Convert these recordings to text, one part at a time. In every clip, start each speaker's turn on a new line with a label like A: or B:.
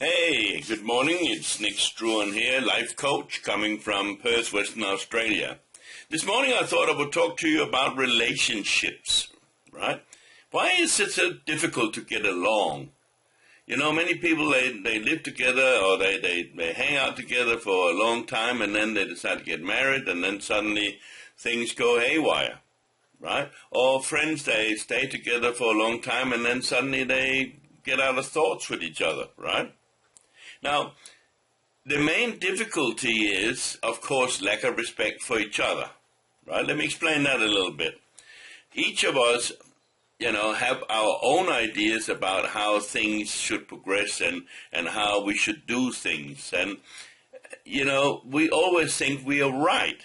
A: Hey, good morning. It's Nick Struan here, life coach coming from Perth, Western Australia. This morning I thought I would talk to you about relationships, right? Why is it so difficult to get along? You know, many people, they live together or they hang out together for a long time and then they decide to get married and then suddenly things go haywire, right? Or friends, they stay together for a long time and then suddenly they get out of thoughts with each other, right? Now, the main difficulty is, of course, lack of respect for each other, right? Let me explain that a little bit. Each of us, have our own ideas about how things should progress and how we should do things. And, we always think we are right?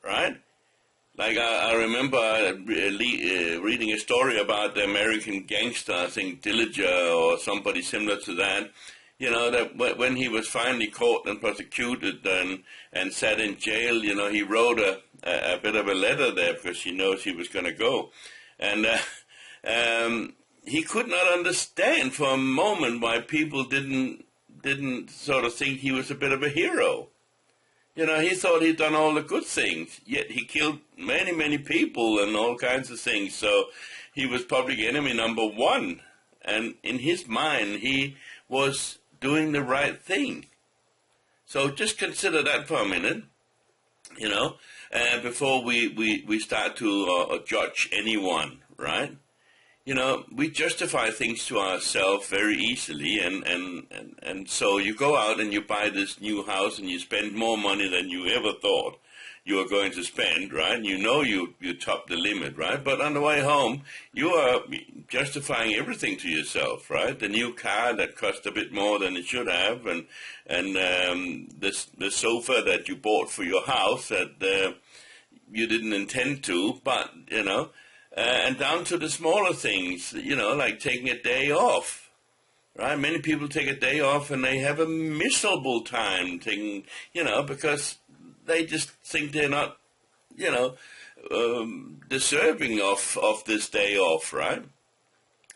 A: Like I remember reading a story about the American gangster, I think Dillinger or somebody similar to that, that when he was finally caught and prosecuted and sat in jail, he wrote a bit of a letter there because he knows he was going to go. And he could not understand for a moment why people didn't sort of think he was a bit of a hero. He thought he'd done all the good things, yet he killed many, many people and all kinds of things. So he was public enemy number one. And in his mind, he was doing the right thing. So just consider that for a minute, before we start to judge anyone, right? We justify things to ourselves very easily, and so you go out and you buy this new house and you spend more money than you ever thought you were going to spend, right? You top the limit, right? But on the way home, you are justifying everything to yourself, right? The new car that cost a bit more than it should have, and the sofa that you bought for your house that you didn't intend to, but, and down to the smaller things, like taking a day off, right? Many people take a day off and they have a miserable time because they just think they're not, deserving of this day off, right?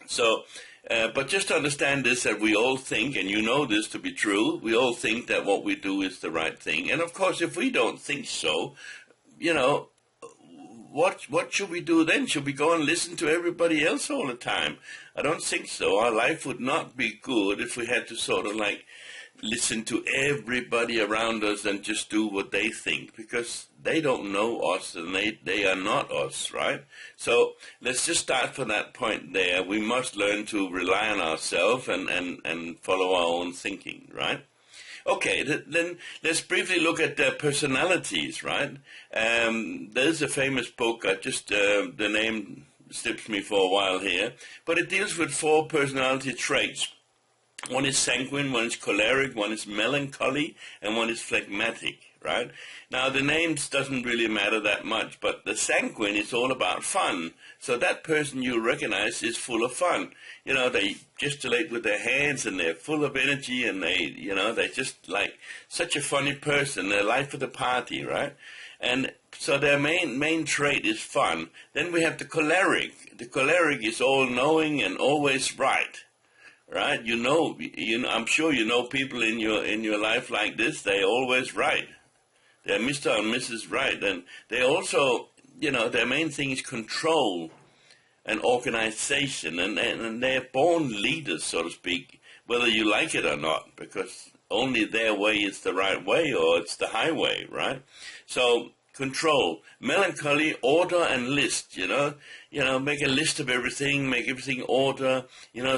A: So, but just to understand this, that we all think, and this to be true, we all think that what we do is the right thing. And of course, if we don't think so, what should we do then? Should we go and listen to everybody else all the time? I don't think so. Our life would not be good if we had to sort of like listen to everybody around us and just do what they think, because they don't know us and they are not us, right? So let's just start from that point there. We must learn to rely on ourselves and follow our own thinking, right? Okay, then let's briefly look at personalities, right? There's a famous book, the name slips me for a while here, but it deals with 4 personality traits. One is sanguine, one is choleric, one is melancholy, and one is phlegmatic, right? Now, the names doesn't really matter that much, but the sanguine is all about fun. So that person you recognize is full of fun. They gesticulate with their hands, and they're full of energy, and they're just like such a funny person. They're life of the party, right? And so their main trait is fun. Then we have the choleric. The choleric is all-knowing and always right. Right, I'm sure people in your life like this. They're always right. They're Mr. and Mrs. Right, and they also, their main thing is control and organization, and they're born leaders, so to speak, whether you like it or not, because only their way is the right way, or it's the highway, right? So control, melancholy, order and list, make a list of everything, make everything order,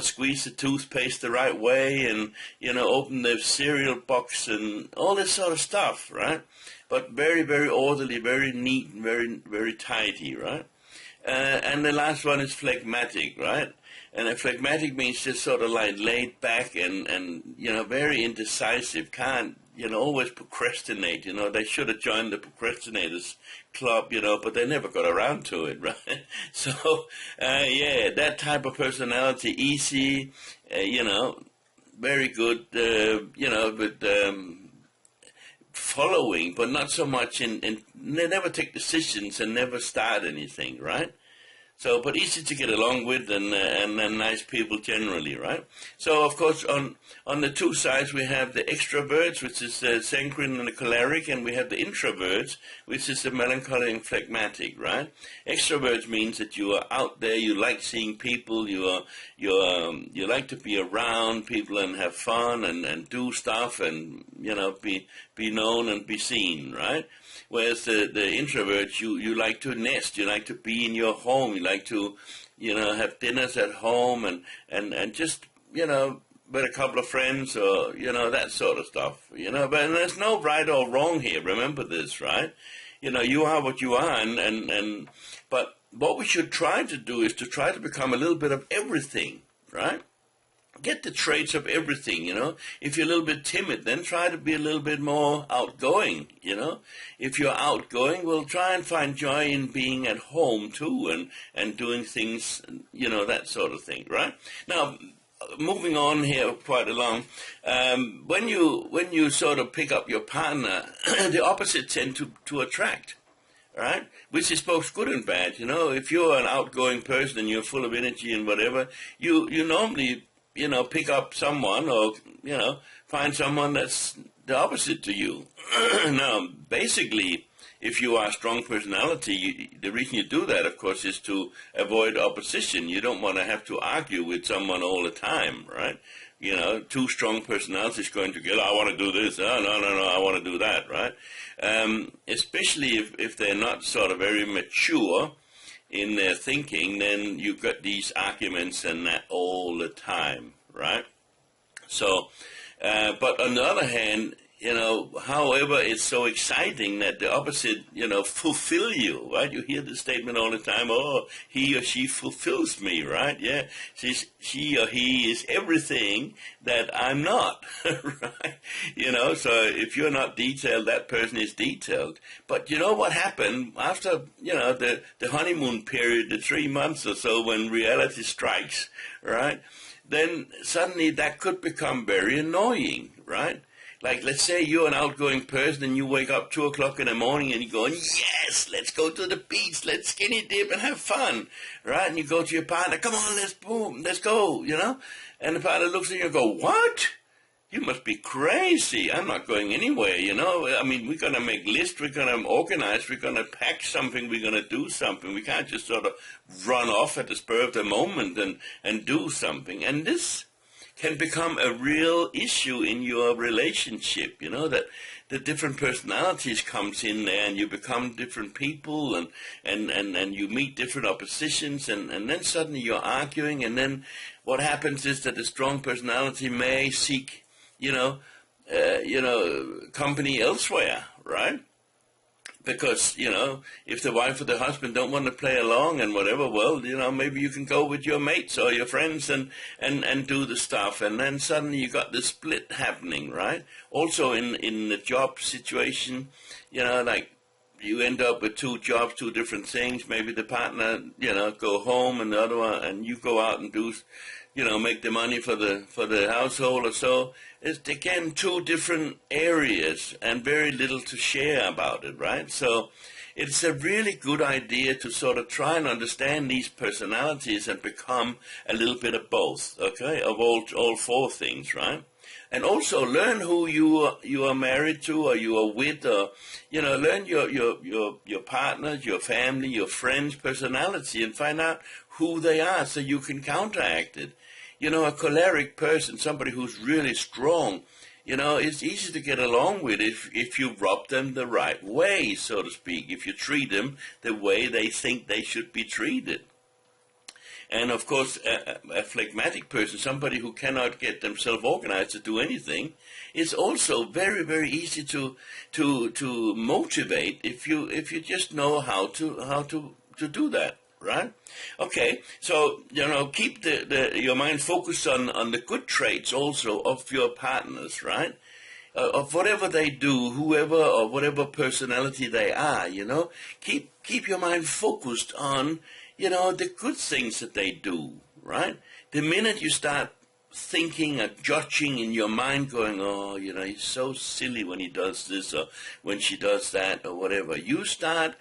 A: squeeze the toothpaste the right way and, open the cereal box and all this sort of stuff, right? But very, very orderly, very neat, and very, very tidy, right? And the last one is phlegmatic, right? And a phlegmatic means just sort of like laid back and very indecisive, can't, always procrastinate. They should have joined the procrastinators club, but they never got around to it, right? So, that type of personality, easy, very good, with following, but not so much they never take decisions and never start anything, right? So, but easy to get along with, and nice people generally, right? So, of course, on the two sides we have the extroverts, which is the sanguine and the choleric, and we have the introverts, which is the melancholy and phlegmatic, right? Extroverts means that you are out there, you like seeing people, you like to be around people and have fun and do stuff and be known and be seen, right? Whereas the introverts, you like to nest, you like to be in your home, you like to, have dinners at home and just, with a couple of friends or, that sort of stuff, but and there's no right or wrong here. Remember this, right? You are what you are but what we should try to do is to try to become a little bit of everything, right? Get the traits of everything, If you're a little bit timid, then try to be a little bit more outgoing, If you're outgoing, well, try and find joy in being at home too and doing things, that sort of thing, right? Now, moving on here quite along, when you sort of pick up your partner, the opposites tend to attract, right? Which is both good and bad, If you're an outgoing person and you're full of energy and whatever, you normally pick up someone or, find someone that's the opposite to you. Now, basically, if you are a strong personality, the reason you do that, of course, is to avoid opposition. You don't want to have to argue with someone all the time, right? Two strong personalities going together, I want to do this, no, I want to do that, right? Especially if they're not sort of very mature in their thinking, then you've got these arguments and that all the time, right? So, but on the other hand, however, it's so exciting that the opposite, fulfill you, right? You hear the statement all the time, oh, he or she fulfills me, right? Yeah, she or he is everything that I'm not, right? So if you're not detailed, that person is detailed. But you know what happened after, the honeymoon period, the 3 months or so when reality strikes, right? Then suddenly that could become very annoying, right? Like, let's say you're an outgoing person and you wake up 2 o'clock in the morning and you're going, yes, let's go to the beach, let's skinny dip and have fun, right? And you go to your partner, come on, let's go, And the partner looks at you and go, what? You must be crazy. I'm not going anywhere, I mean, we're going to make lists, we're going to organize, we're going to pack something, we're going to do something. We can't just sort of run off at the spur of the moment and do something. And this can become a real issue in your relationship, that the different personalities comes in there and you become different people and you meet different oppositions and then suddenly you're arguing, and then what happens is that the strong personality may seek, company elsewhere, right? Because, if the wife or the husband don't want to play along and whatever, well, maybe you can go with your mates or your friends and do the stuff. And then suddenly you got this split happening, right? Also in the job situation, like you end up with 2 jobs, 2 different things. Maybe the partner, go home and the other one, and you go out and do, make the money for the household or so. It's, again, 2 different areas and very little to share about it, right? So it's a really good idea to sort of try and understand these personalities and become a little bit of both, okay, of all 4 things, right? And also learn who you are married to or you are with, or, learn your partners, your family, your friends' personality and find out who they are so you can counteract it. A choleric person, somebody who's really strong, it's easy to get along with if you rub them the right way, so to speak, if you treat them the way they think they should be treated. And, of course, a phlegmatic person, somebody who cannot get themselves organized to do anything, is also very, very easy to motivate if you just know how to do that. Right? Okay, so, keep your mind focused on the good traits also of your partners, right? Of whatever they do, whoever or whatever personality they are, keep your mind focused on, the good things that they do, right? The minute you start thinking or judging in your mind going, oh, he's so silly when he does this or when she does that or whatever, you start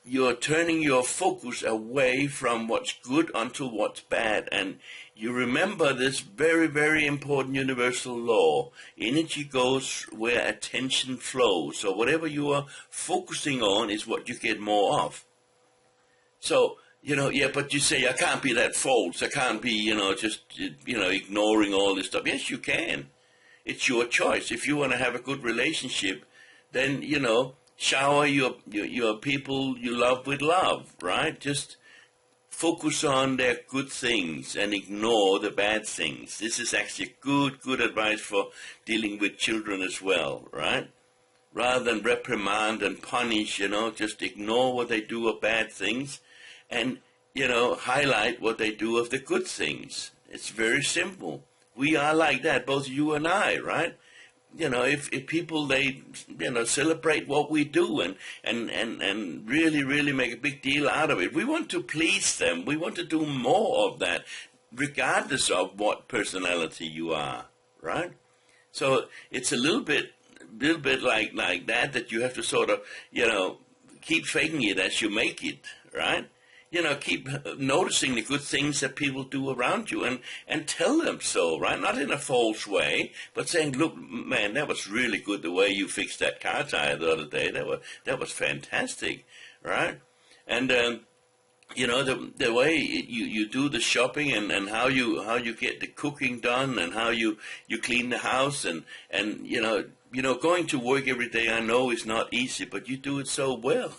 A: you're turning your focus away from what's good onto what's bad. And you remember this very, very important universal law. Energy goes where attention flows. So whatever you are focusing on is what you get more of. So, yeah, but you say, I can't be that false. I can't be, just, ignoring all this stuff. Yes, you can. It's your choice. If you want to have a good relationship, then, shower your people you love with love, right? Just focus on their good things and ignore the bad things. This is actually good advice for dealing with children as well, right? Rather than reprimand and punish, just ignore what they do of bad things and, highlight what they do of the good things. It's very simple. We are like that, both you and I, right? If people, they, celebrate what we do and really, really make a big deal out of it. We want to please them. We want to do more of that, regardless of what personality you are, right? So it's a little bit like that you have to sort of, keep faking it as you make it, right? Keep noticing the good things that people do around you and tell them so, right? Not in a false way, but saying, look, man, that was really good the way you fixed that car tire the other day. That was fantastic, right? And, the way you do the shopping and how you get the cooking done and how you clean the house and going to work every day, I know is not easy, but you do it so well.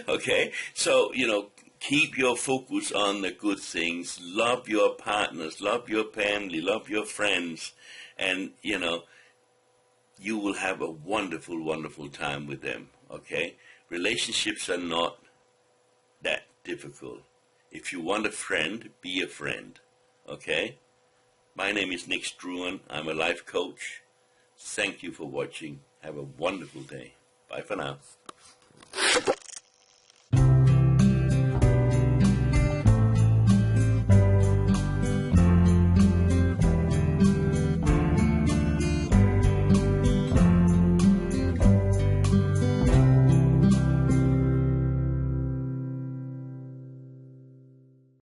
A: Okay? So, keep your focus on the good things. Love your partners, love your family, love your friends, and, you will have a wonderful, wonderful time with them, okay? Relationships are not that difficult. If you want a friend, be a friend, okay? My name is Nick Struan. I'm a life coach. Thank you for watching. Have a wonderful day. Bye for now.